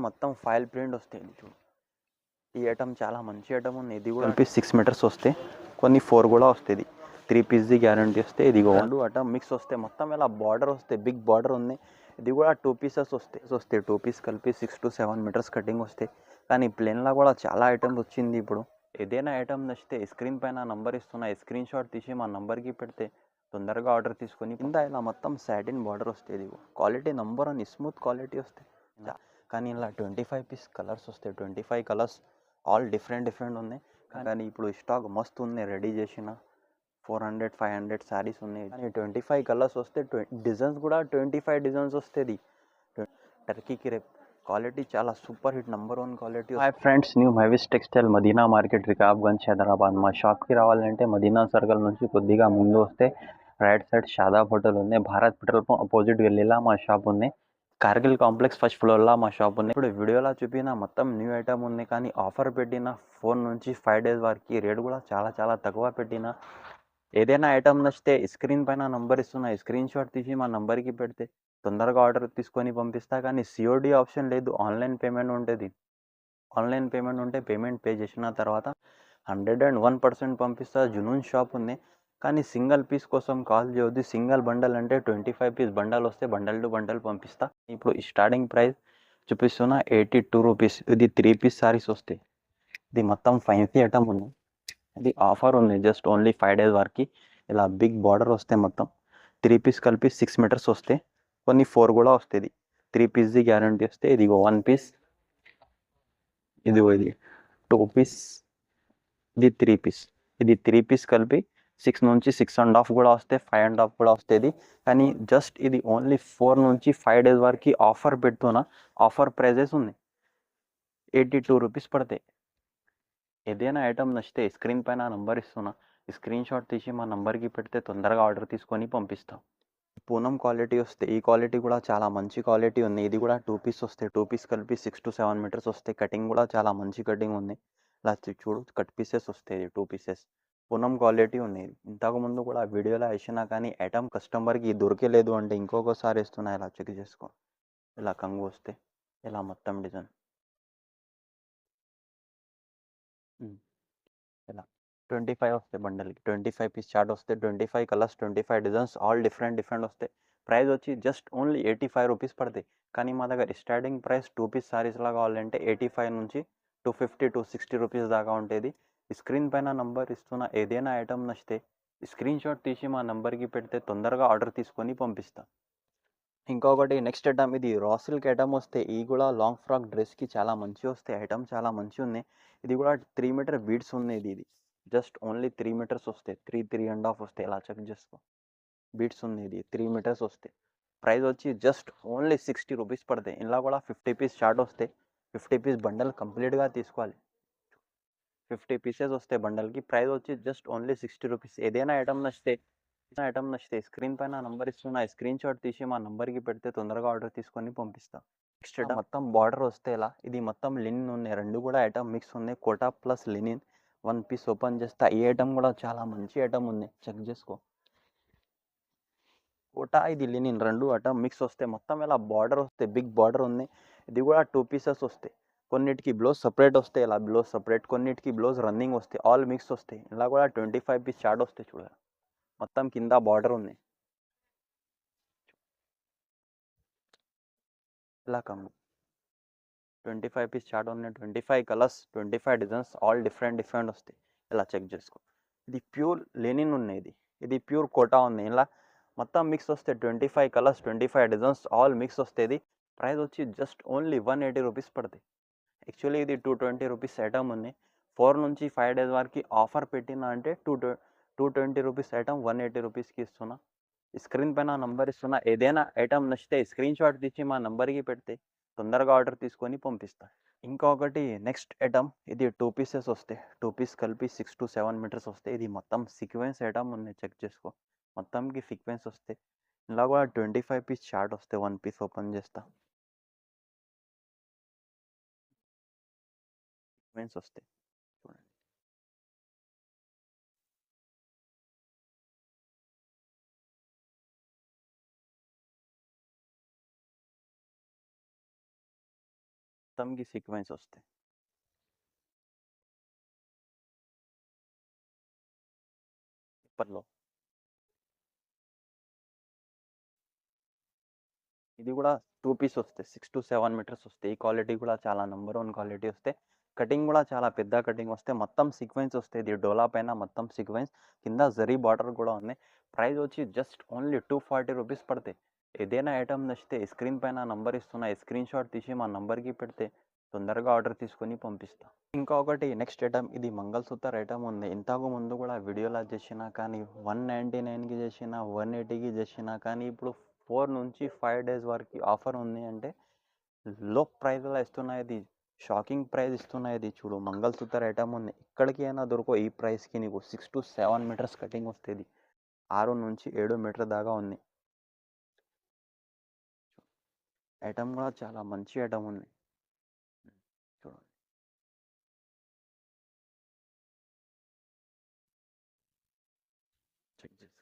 మొత్తం file print వస్తాయి చూడు. ఈ ఐటమ్ చాలా మంచి ఐటమ్ ఉంది. ఇది కూడా కలిపి 6 మీటర్స్ వస్తాయి, కొన్ని 4 కూడా వస్తుంది. 3 పీస్ది గ్యారంటీ వస్తే ఇది రెండు ఐటమ్ మిక్స్ వస్తే మొత్తం ఇలా బార్డర్ వస్తే బిగ్ బార్డర్ ఉంది. ఇది కూడా 2 పీసెస్ వస్తాయి 2 పీస్ కలిపి 6 to 7 మీటర్స్ కటింగ్ వస్తాయి. కానీ ప్లేన్లో కూడా చాలా ఐటమ్స్ వచ్చింది. ఇప్పుడు ఏదైనా ఐటమ్ నచ్చితే స్క్రీన్ పైన నంబర్ ఇస్తున్నా, స్క్రీన్ షాట్ తీసి మా నంబర్కి పెడితే తొందరగా ఆర్డర్ తీసుకొని కింద ఇలా మొత్తం సాటిన్ బార్డర్ వస్తుంది. క్వాలిటీ నంబర్ 1 స్మూత్ క్వాలిటీ వస్తాయి. కానీ ఇలా 25 పీస్ కలర్స్ వస్తాయి. 25 కలర్స్ ఆల్ డిఫరెంట్ ఉన్నాయి. కానీ ఇప్పుడు స్టాక్ మస్తు ఉంది. రెడీ చేసిన 400-500 శారీస్ ఉన్నాయి. కానీ 25 కలర్స్ వస్తే డిజైన్స్ కూడా 25 డిజైన్స్ వస్తుంది. టర్కీకి రేపు క్వాలిటీ చాలా super hit number 1 quality. Hi friends, new Mahesh textile Madina market Rikabganj Hyderabad. మా షాప్కి రావాలంటే మదీనా సర్కిల్ నుంచి కొద్దిగా ముందు వస్తే రైట్ సైడ్ షాదాబ్ హోటల్ ఉంది. భారత్ పెట్రోల్ పంప్ అపోజిట్ వెళ్ళేలా మా షాప్ ఉంది. కార్గిల్ కాంప్లెక్స్ ఫస్ట్ ఫ్లోర్లో మా షాప్ ఉంది. ఇప్పుడు వీడియోలో చూపిన మొత్తం న్యూ ఐటమ్ ఉంది. కానీ ఆఫర్ పెట్టిన 4 నుంచి 5 డేస్ వరకు రేట్ కూడా చాలా తక్కువ పెట్టిన. ఏదైనా ఐటమ్ నచ్చితే స్క్రీన్ పైన నంబర్ ఇస్తున్నా, స్క్రీన్ షాట్ తీసి మా నంబర్కి పెడితే తొందరగా ఆర్డర్ తీసుకొని పంపిస్తా. కానీ సిఓడి ఆప్షన్ లేదు, ఆన్లైన్ పేమెంట్ ఉంటుంది. ఆన్లైన్ పేమెంట్ ఉంటే పేమెంట్ పే చేసిన తర్వాత 101% పంపిస్తా. జునూన్ షాప్ ఉంది. కానీ సింగిల్ పీస్ కోసం కాల్ చేయొద్దు. సింగిల్ బండల్ అంటే 25 పీస్ బండల్ వస్తే బండల్ టు బండల్ పంపిస్తా. ఇప్పుడు స్టార్టింగ్ ప్రైస్ చూపిస్తున్నా 82 రూపీస్. ఇది 3 పీస్ సారీస్ వస్తాయి. ఇది మొత్తం ఫ్యాన్సీ ఐటమ్ ఉంది. ఇది ఆఫర్ ఉంది జస్ట్ ఓన్లీ 5 డేస్ వరకు. ఇలా బిగ్ బార్డర్ వస్తే మొత్తం 3 పీస్ కలిపి 6 మీటర్స్ వస్తాయి, కొన్ని 4 కూడా వస్తుంది. 3 పీస్ది గ్యారంటీ వస్తే ఇది 1 పీస్, ఇది 2 పీస్, ఇది 3 పీస్. ఇది 3 పీస్ కలిపి 6 నుంచి 6.5 కూడా వస్తాయి, 5.5 కూడా వస్తుంది. కానీ జస్ట్ ఇది ఓన్లీ 4 నుంచి 5 డేస్ వరకు ఆఫర్ పెడుతున్నా. ఆఫర్ ప్రైజెస్ ఉంది, 82 రూపీస్ పడతాయి. ఏదైనా ఐటమ్ నచ్చితే స్క్రీన్ పైన నంబర్ ఇస్తున్నా, స్క్రీన్ షాట్ తీసి మా నంబర్కి పెడితే తొందరగా ఆర్డర్ తీసుకొని పంపిస్తాం. పూనం క్వాలిటీ వస్తే ఈ క్వాలిటీ కూడా చాలా మంచి క్వాలిటీ ఉంది. ఇది కూడా 2 పీస్ వస్తాయి. 2 పీస్ కలిపి 6 to 7 మీటర్స్ వస్తాయి. కటింగ్ కూడా చాలా మంచి కటింగ్ ఉంది. ఇలా చూడు, కట్ పీసెస్ వస్తాయి 2 పీసెస్. పూనం క్వాలిటీ ఉంది. ఇంతకుముందు కూడా వీడియోలో వేసినా కానీ ఐటమ్ కస్టమర్కి దొరకలేదు అంటే ఇంకొకసారి ఇస్తున్నా. ఇలా చెక్ చేసుకో. ఇలా కంగు వస్తే ఇలా మొత్తం డిజైన్ ఇలా 25 వస్తాయి బండల్కి. 25 పీస్ చార్ట్ వస్తే 25 కలర్స్, 25 డిజైన్స్ ఆల్ డిఫరెంట్ వస్తాయి. ప్రైస్ వచ్చి జస్ట్ ఓన్లీ 85 రూపీస్ పడతాయి. కానీ మా దగ్గర స్టార్టింగ్ ప్రైస్ 2 పీస్ సారీస్లా కావాలంటే 85 నుంచి 250-260 రూపీస్ దాకా ఉంటుంది. స్క్రీన్ పైన నంబర్ ఇస్తున్నా. ఏదైనా ఐటమ్ నచ్చితే స్క్రీన్ షాట్ తీసి మా నంబర్కి పెడితే తొందరగా ఆర్డర్ తీసుకొని పంపిస్తా. ఇంకొకటి నెక్స్ట్ ఐటమ్, ఇది రా సిల్క్ ఐటమ్ వస్తే ఈ కూడా లాంగ్ ఫ్రాక్ డ్రెస్కి చాలా మంచి వస్తాయి. ఐటమ్ చాలా మంచి ఉన్నాయి. ఇది కూడా 3 మీటర్ బీడ్స్ ఉన్నాయి. ఇది జస్ట్ ఓన్లీ 3 మీటర్స్ వస్తాయి, 3.5 వస్తాయి. ఇలా చెక్ చేసుకో. బీడ్స్ ఉంది. ఇది 3 మీటర్స్ వస్తాయి. ప్రైస్ వచ్చి జస్ట్ ఓన్లీ 60 రూపీస్ పడతాయి. ఇలా కూడా 50 పీస్ షార్ట్ వస్తాయి. 50 పీస్ బండల్ కంప్లీట్గా తీసుకోవాలి. 50 పీసెస్ వస్తాయి బండల్కి. ప్రైస్ వచ్చి జస్ట్ ఓన్లీ 60 రూపీస్. ఏదైనా ఐటమ్ నచ్చితే స్క్రీన్ పైన నంబర్ ఇస్తున్నా, స్క్రీన్ షాట్ తీసి మా నంబర్కి పెడితే తొందరగా ఆర్డర్ తీసుకొని పంపిస్తాం. నెక్స్ట్ ఐటమ్ మొత్తం బార్డర్ వస్తే ఇలా, ఇది మొత్తం లినిన్ ఉన్నాయి. రెండు కూడా ఐటమ్ మిక్స్ ఉన్నాయి. Kota plus linen. 1 piece open చేస్తా. ఈ ఐటమ్ కూడా చాలా మంచి ఐటమ్ ఉంది, చెక్ చేసుకో. కోటా, ఇది లినిన్, రెండు ఐటమ్ మిక్స్ వస్తే మొత్తం ఇలా బార్డర్ వస్తే బిగ్ బార్డర్ ఉంది. ఇది కూడా 2 పీసెస్ వస్తాయి. కొన్నిటికి బ్లౌజ్ సపరేట్ వస్తాయి, ఇలా బ్లౌజ్ సపరేట్. కొన్నిటికి బ్లౌజ్ రన్నింగ్ వస్తాయి. ఆల్ మిక్స్ వస్తాయి. ఇలా కూడా 25 పీస్ షార్ట్ వస్తాయి. చూడాలి, మొత్తం కింద బార్డర్ ఉంది. ఇలా కమ్ము 25 పీస్ షార్ట్ ఉన్నాయి. 25 కలర్స్, 25 డిజైన్స్ ఆల్ డిఫరెంట్ వస్తాయి. ఇలా చెక్ చేసుకో. ఇది ప్యూర్ లెనిన్ ఉన్నాయి. ఇది ప్యూర్ కోటా ఉంది. ఇలా మొత్తం మిక్స్ వస్తే 25 కలర్స్, 25 డిజైన్స్ ఆల్ మిక్స్ వస్తుంది. ప్రైస్ వచ్చి జస్ట్ ఓన్లీ 180 రూపీస్ పడుతుంది. యాక్చువల్లీ ఇది 220 రూపీస్ ఐటమ్ ఉంది. 4 నుంచి 5 డేస్ వరకు ఆఫర్ పెట్టినా అంటే 220 రూపీస్ ఐటమ్ 180 రూపీస్కి ఇస్తున్నా. స్క్రీన్ పైన నంబర్ ఇస్తున్నా. ఏదైనా ఐటమ్ నచ్చితే స్క్రీన్ షాట్ తీసి మా నంబర్కి పెడితే తొందరగా ఆర్డర్ తీసుకొని పంపిస్తా. ఇంకొకటి నెక్స్ట్ ఐటమ్, ఇది 2 పీసెస్ వస్తాయి. 2 పీస్ కలిపి 6 to 7 మీటర్స్ వస్తాయి. ఇది మొత్తం సీక్వెన్స్ ఐటమ్ ఉంది, చెక్ చేసుకో. మొత్తంకి సీక్వెన్స్ వస్తాయి. ఇలా కూడా 25 పీస్ షార్ట్ వస్తాయి. 1 పీస్ ఓపెన్ చేస్తా, సీక్వెన్స్ వస్తాయి. చూడండి. మొత్తంకి సీక్వెన్స్ వస్తాయి. ఇప్పట్లో ఇది కూడా 2 పీస్ వస్తాయి. 6-7 మీటర్స్ వస్తాయి. ఈ క్వాలిటీ కూడా చాలా నంబర్ 1 క్వాలిటీ వస్తాయి. కటింగ్ కూడా చాలా పెద్ద కటింగ్ వస్తాయి. మొత్తం సీక్వెన్స్ వస్తాయి. ఇది డోలా పైన మొత్తం సీక్వెన్స్, కింద జరీ బార్డర్ కూడా ఉంది. ప్రైస్ వచ్చి జస్ట్ ఓన్లీ 240 రూపీస్ పడతాయి. ఏదైనా ఐటమ్ నచ్చితే స్క్రీన్ పైన నంబర్ ఇస్తున్నా, స్క్రీన్ షాట్ తీసి మా నంబర్కి పెడితే తొందరగా ఆర్డర్ తీసుకొని పంపిస్తా. ఇంకా ఒకటి నెక్స్ట్ ఐటమ్, ఇది మంగళసూత్ర ఐటమ్ ఉంది. ఇంతకు ముందు కూడా వీడియోలో చేసినా కానీ 199కి చేసిన, 180కి చేసిన, కానీ ఇప్పుడు 4 నుంచి 5 డేస్ వరకు ఆఫర్ ఉంది. అంటే లో ప్రైస్లో ఇస్తున్నాయి. ఇది షాకింగ్ ప్రైస్ ఇస్తున్నాయి. ఇది చూడు, మంగళసూత్ర ఐటమ్ ఉంది. ఇక్కడికి అయినా దొరకవు ఈ ప్రైస్కి. నీకు 6-7 మీటర్స్ కటింగ్ వస్తుంది. 6 నుంచి 7 మీటర్ దాకా ఉంది. ఐటమ్ కూడా చాలా మంచి ఐటమ్ ఉంది. చూడండి, చెక్ చేసి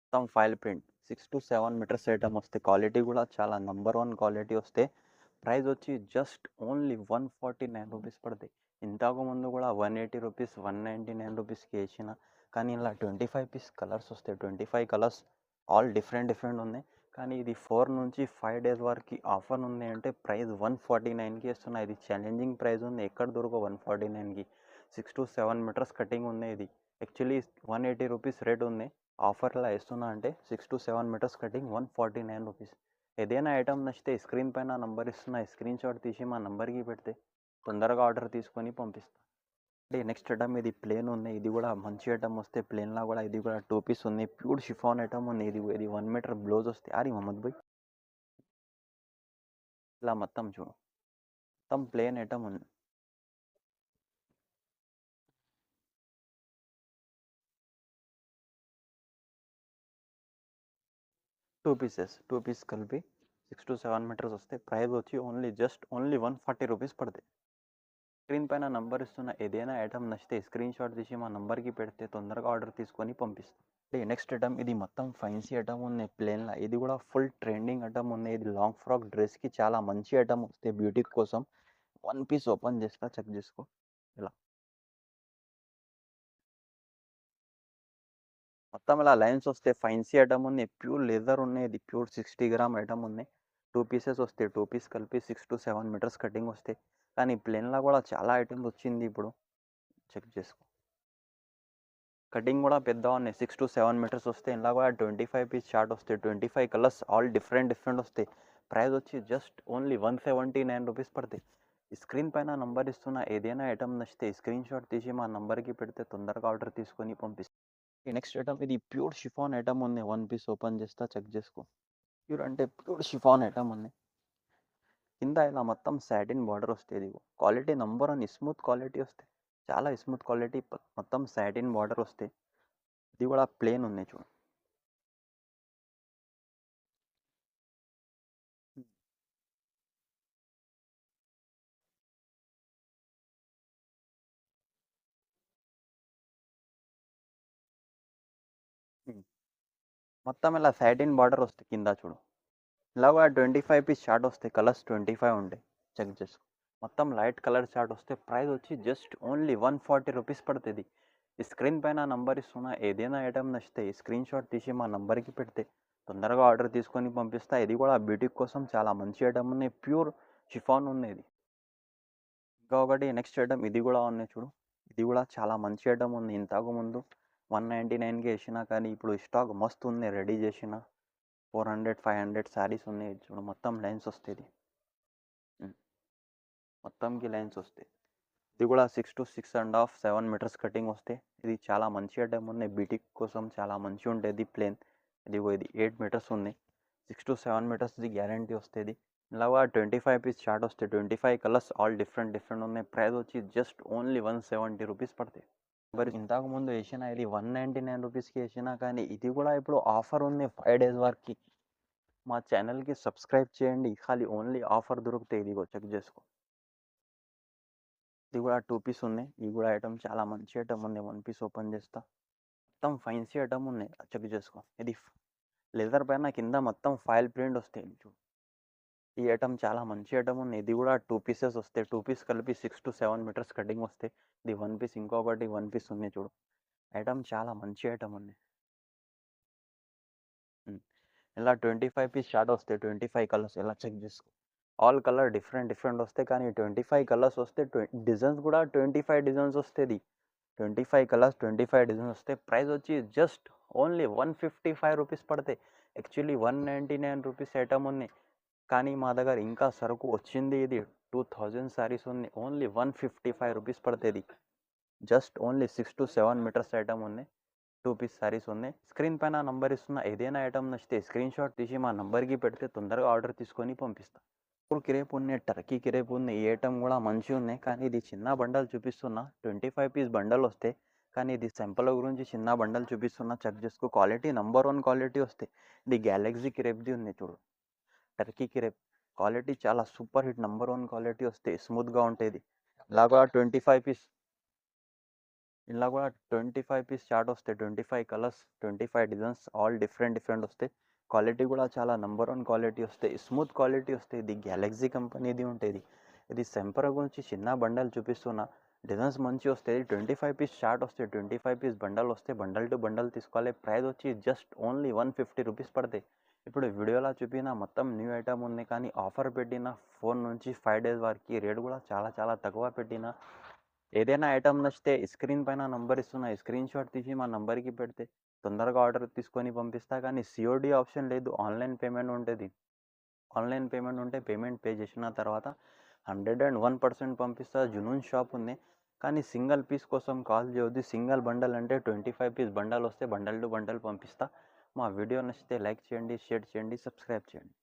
మొత్తం ఫైల్ ప్రింట్ 6-7 మీటర్స్ ఐటమ్ వస్తే క్వాలిటీ కూడా చాలా నంబర్ 1 క్వాలిటీ వస్తే ప్రైస్ వచ్చి జస్ట్ ఓన్లీ 149 రూపీస్ పడతాయి. ఇంతకు ముందు కూడా 180 రూపీస్, 199 రూపీస్కి వేసిన, కానీ ఇలా 25 పీస్ కలర్స్ వస్తాయి. 25 కలర్స్ ఆల్ డిఫరెంట్ ఉన్నాయి. కానీ ఇది 4 నుంచి 5 డేస్ వరకు ఆఫర్ ఉంది. అంటే ప్రైస్ 149కి ఇస్తున్నాయి. ఇది ఛాలెంజింగ్ ప్రైస్ ఉంది. ఎక్కడ దొరకవు 149కి. 6-7 మీటర్స్ కటింగ్ ఉంది. ఇది యాక్చువల్లీ 180 రూపీస్ రేట్ ఉంది. ఆఫర్లో ఇస్తున్నా అంటే 6-7 మీటర్స్ కటింగ్ 149 రూపీస్. ఏదైనా ఐటమ్ నచ్చితే స్క్రీన్ పైన నంబర్ ఇస్తున్నా, స్క్రీన్ షాట్ తీసి మా నంబర్కి పెడితే తొందరగా ఆర్డర్ తీసుకొని పంపిస్తాను. అంటే నెక్స్ట్ ఐటమ్ ఇది ప్లేన్ ఉంది. ఇది కూడా మంచి ఐటమ్ వస్తే ప్లేన్లో కూడా ఇది కూడా 2 పీస్ ఉంది. ప్యూర్ షిఫాన్ ఐటమ్ ఉంది. ఇది 1 మీటర్ బ్లౌజ్ వస్తే అరే మహమ్మద్ భాయ్, ఇలా మొత్తం చూడు, మొత్తం ప్లేన్ ఐటమ్ ఉంది. 2 పీస్ కలిపి 6-7 మీటర్స్ వస్తే ప్రైస్ వచ్చి ఓన్లీ 140 రూపీస్ పడతాయి. స్క్రీన్ పైన నంబర్ ఇస్తున్న ఏదైనా ఐటమ్ నచ్చితే స్క్రీన్ షాట్ తీసి మా నంబర్కి పెడితే తొందరగా ఆర్డర్ తీసుకొని పంపిస్తాం. నెక్స్ట్ ఐటమ్ ఇది మొత్తం ఫైన్సీ ఐటమ్ ఉంది ప్లేన్లో. ఇది కూడా ఫుల్ ట్రెండింగ్ ఐటమ్ ఉంది. ఇది లాంగ్ ఫ్రాక్ డ్రెస్కి చాలా మంచి ఐటమ్ వస్తే బ్యూటీ కోసం. 1 పీస్ ఓపెన్ చేస్తా, చెక్ చేసుకో. ఇలా మొత్తం ఇలా లైన్స్ వస్తే ఫైన్సీ ఐటమ్ ఉంది. ప్యూర్ లెదర్ ఉన్నాయి. ఇది ప్యూర్ 60 గ్రామ్ ఐటమ్ ఉంది. 2 పీసెస్ వస్తాయి. 2 పీస్ కలిపి 6-7 మీటర్స్ కటింగ్ వస్తాయి. కానీ ప్లేన్లో కూడా చాలా ఐటమ్స్ వచ్చింది. ఇప్పుడు చెక్ చేసుకో. కటింగ్ కూడా పెద్ద ఉన్నాయి. 6-7 మీటర్స్ వస్తే ఇలా కూడా 25 పీస్ షార్ట్ వస్తాయి. 25 కలర్స్ ఆల్ డిఫరెంట్ వస్తాయి. ప్రైస్ వచ్చి జస్ట్ ఓన్లీ 179 రూపీస్ పడతాయి. స్క్రీన్ పైన నంబర్ ఇస్తున్న ఏదైనా ఐటమ్ నచ్చితే స్క్రీన్ షాట్ తీసి మా నంబర్కి పెడితే తొందరగా ఆర్డర్ తీసుకొని పంపిస్తాం. నెక్స్ట్ ఐటమ్ ఇది ప్యూర్ షిఫాన్ ఐటమ్ ఉంది. 1 పీస్ ఓపెన్ చేస్తా, చెక్ చేసుకో. ప్యూర్ అంటే ప్యూర్ షిఫాన్ ఐటమ్ ఉంది. కింద ఇలా మొత్తం సాటిన్ బార్డర్ వస్తుంది. క్వాలిటీ నంబర్ 1 స్మూత్ క్వాలిటీ వస్తాయి. చాలా స్మూత్ క్వాలిటీ, మొత్తం సాటిన్ బార్డర్ వస్తాయి. ఇది కూడా ప్లేన్ ఉంది చూడు. మొత్తం ఇలా సాటిన్ బార్డర్ వస్తాయి కింద చూడు. ఇలా కూడా 25 పీస్ షార్ట్ వస్తాయి. కలర్స్ 25 ఉంటాయి. చెక్ చేసుకో. మొత్తం లైట్ కలర్ షార్ట్ వస్తే ప్రైస్ వచ్చి జస్ట్ ఓన్లీ 140 రూపీస్ పడుతుంది. ఈ స్క్రీన్ పైన నంబర్ ఇస్తున్నా ఏదైనా ఐటమ్ నచ్చితే స్క్రీన్ షాట్ తీసి మా నంబర్కి పెడితే తొందరగా ఆర్డర్ తీసుకొని పంపిస్తా. ఇది కూడా బ్యూటీ కోసం చాలా మంచి ఐటమ్ ఉన్నాయి. ప్యూర్ షిఫాన్ ఉంది ఇది. ఇంకా ఒకటి నెక్స్ట్ ఐటమ్ ఇది కూడా ఉన్నాయి చూడు. ఇది కూడా చాలా మంచి ఐటమ్ ఉంది. ఇంతకు ముందు 199కి వేసిన, కానీ ఇప్పుడు స్టాక్ మస్తు ఉంది. రెడీ చేసిన 400-500 శారీస్ ఉన్నాయి చూడు. మొత్తం లైన్స్ వస్తుంది. మొత్తంకి లైన్స్ వస్తాయి. ఇది కూడా 6-6.5-7 మీటర్స్ కటింగ్ వస్తే ఇది చాలా మంచి ఐటమ్ ఉంది. బీటిక్ కోసం చాలా మంచిగా ఉంటుంది. ప్లేన్ ఇది 8 మీటర్స్ ఉంది. 6-7 మీటర్స్ ఇది గ్యారంటీ వస్తుంది. ఇలాగా 25 పీస్ షార్ట్ వస్తాయి. 25 కలర్స్ ఆల్ డిఫరెంట్ ఉన్నాయి. ప్రైస్ వచ్చి జస్ట్ ఓన్లీ 170 రూపీస్ పడతాయి. మరి ఇంతకు ముందు వేసిన ఇది 199 రూపీస్కి వేసిన, కానీ ఇది కూడా ఇప్పుడు ఆఫర్ ఉంది 5 డేస్ వరకు. మా ఛానల్కి సబ్స్క్రైబ్ చేయండి. ఖాళీ ఓన్లీ ఆఫర్ దొరుకుతాయి. ఇదిగో చెక్ చేసుకో. ఇది కూడా 2 పీస్ ఉన్నాయి. ఇది కూడా ఐటమ్ చాలా మంచి ఐటమ్ ఉంది. 1 పీస్ ఓపెన్ చేస్తా. మొత్తం ఫైన్సీ ఐటమ్ ఉన్నాయి. చెక్ చేసుకో. ఇది లెదర్ పైన కింద మొత్తం ఫాయిల్ ప్రింట్ వస్తాయి చూడు. ఈ ఐటమ్ చాలా మంచి ఐటమ్ ఉంది. ఇది కూడా 2 పీసెస్ వస్తాయి. 2 పీస్ కలిపి 6 to 7 మీటర్స్ కటింగ్ వస్తాయి. ఇది 1 పీస్, ఇంకొకటి 1 పీస్ ఉంది చూడు. ఐటమ్ చాలా మంచి ఐటమ్ ఉంది. ఇలా 25 పీస్ షార్ట్ వస్తాయి. 25 కలర్స్ ఇలా చెక్ చేసుకో. ఆల్ కలర్ డిఫరెంట్ వస్తాయి. కానీ 25 కలర్స్ వస్తే డిజైన్స్ కూడా 25 డిజైన్స్ వస్తుంది. 25 కలర్స్ 25 డిజైన్స్ వస్తాయి. ప్రైస్ వచ్చి జస్ట్ ఓన్లీ 155 రూపీస్ పడతాయి. యాక్చువల్లీ 199 రూపీస్ ఐటమ్ ఉంది. కానీ మా దగ్గర ఇంకా సరుకు వచ్చింది. ఇది 2000 శారీస్ ఉంది. ఓన్లీ 155 రూపీస్ పడుతుంది. Just only 6 to 7 metres item ఉంది. 2 పీస్ శారీస్ ఉన్నాయి. స్క్రీన్ పైన నంబర్ ఇస్తున్న ఏదైనా ఐటమ్ నచ్చితే స్క్రీన్ షాట్ తీసి మా నంబర్కి పెడితే తొందరగా ఆర్డర్ తీసుకొని పంపిస్తాం. ఇప్పుడు కిరేప్ ఉన్నాయి, టర్కీ కిరేప్ ఉంది. ఈ ఐటమ్ కూడా మంచిగా ఉన్నాయి. కానీ ఇది చిన్న బండల్ చూపిస్తున్నా. 25 పీస్ బండల్ వస్తాయి. కానీ ఇది సింపుల్ గురించి చిన్న బండల్ చూపిస్తున్నా. చెక్ చేసుకో. క్వాలిటీ నెంబర్ 1 క్వాలిటీ వస్తాయి. ఇది గ్యాలక్సీ కిరేప్ది ఉంది చూడు. టర్కీ కిరేప్ క్వాలిటీ చాలా సూపర్ హిట్ నెంబర్ 1 క్వాలిటీ వస్తాయి. స్మూత్గా ఉంటుంది. ఇలా కూడా 25 పీస్ షార్ట్ వస్తాయి. 25 కలర్స్ 25 డిజైన్స్ ఆల్ డిఫరెంట్ వస్తాయి. క్వాలిటీ కూడా చాలా నెంబర్ 1 క్వాలిటీ వస్తాయి. స్మూత్ క్వాలిటీ వస్తాయి. ఇది గ్యాలక్సీ కంపెనీది ఉంటుంది. ఇది సెంపర్ గురించి చిన్న బండల్ చూపిస్తున్నా. డిజైన్స్ మంచి వస్తాయి. 25 పీస్ షార్ట్ వస్తాయి. 25 పీస్ బండల్ వస్తాయి. బండల్ టు బండల్ తీసుకోవాలి. ప్రైస్ వచ్చి జస్ట్ ఓన్లీ 150 రూపీస్ పడతాయి. ఇప్పుడు వీడియోలో చూపిన మొత్తం న్యూ ఐటమ్ ఉంది. కానీ ఆఫర్ పెట్టిన 4 నుంచి 5 డేస్ వరకు రేట్ కూడా చాలా తక్కువ పెట్టిన. ఏదైనా ఐటమ్ నచ్చితే స్క్రీన్ పైన నంబర్ ఇస్తున్నా. స్క్రీన్ షాట్ తీసి మా నంబర్కి పెడితే తొందరగా ఆర్డర్ తీసుకొని పంపిస్తా. కానీ సిఓడి ఆప్షన్ లేదు. ఆన్లైన్ పేమెంట్ ఉంటుంది. ఆన్లైన్ పేమెంట్ ఉంటే పేమెంట్ పే చేసిన తర్వాత 101% పంపిస్తా. జునూన్ షాప్ ఉంది. కానీ సింగిల్ పీస్ కోసం కాల్ చేయొద్దు. సింగిల్ బండల్ అంటే 25 పీస్ బండల్ వస్తే బండల్ టు బండల్ పంపిస్తా. మా వీడియో నచ్చితే లైక్ చేయండి, షేర్ చేయండి, సబ్స్క్రైబ్ చేయండి.